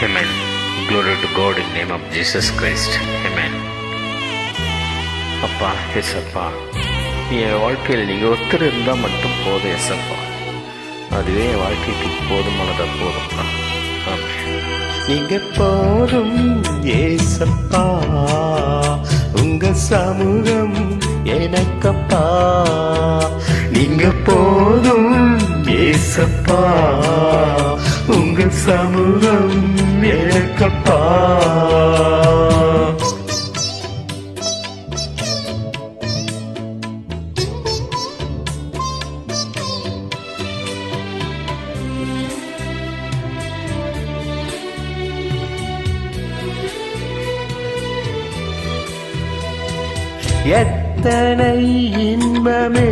Amen. Glory to God in name of Jesus Christ. Amen. அப்பா ஏசப்பா, என் வாழ்க்கையில் நீங்கள் ஒருத்தர் இருந்தால் மட்டும் போதும் ஏசப்பா. அதுவே என் வாழ்க்கைக்கு போதுமானதாக போதும்ப்பா. நீங்க போதும் ஏசப்பா, உங்க சமூகம் எனக்கப்பா. நீங்க போதும் ஏசப்பா, உங்க சமூகம் எனக்கப்பா. எத்தனை இன்பமே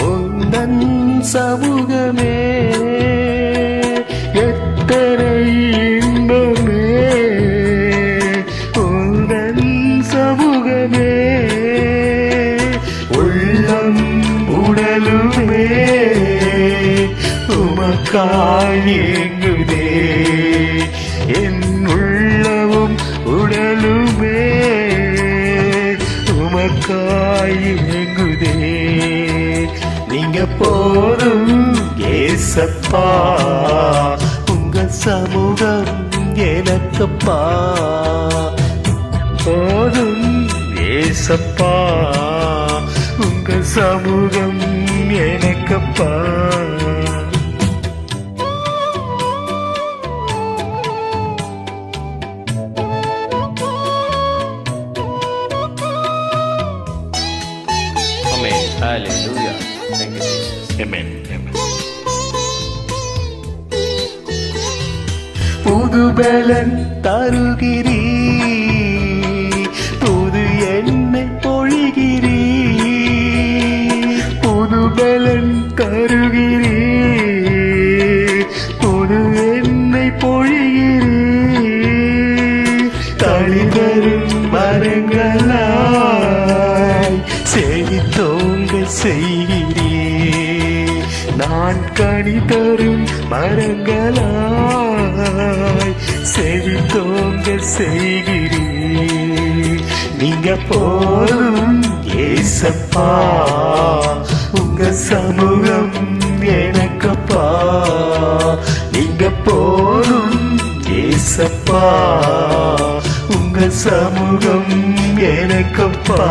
உந்தன் சமூகமே, எத்தனை இன்பமே உந்தன் சமூகமே. உள்ளம் உடலுமே உமக்காய் ஏங்குதே, என் உள்ளமும் உடலுமே உமக்காய் ஏங்குதே. நீங்க போதும் ஏசப்பா, உங்க சமூகம் எனக்கப்பா. போதும் ஏசப்பா, உங்க சமூகம் எனக்கப்பா. Hallelujah. Thank you, Jesus. Amen. Amen. புது பலன் தருகிறீ, புது எண்ணெய் பொழிகிறீ. புது பலன் தருகிறீ, புது எண்ணெய் பொழிகிறீ. தளிதரும் மரங்களாய் செழித்தோங்க செய்கிறீ. நான் கனி தரும் மரங்களாய் செழித்தோங்க செய்கிறீ. நீங்க போதும் ஏசப்பா, உங்க சமூகம் எனக்கப்பா. நீங்க போதும் ஏசப்பா, உங்க சமூகம் எனக்கப்பா.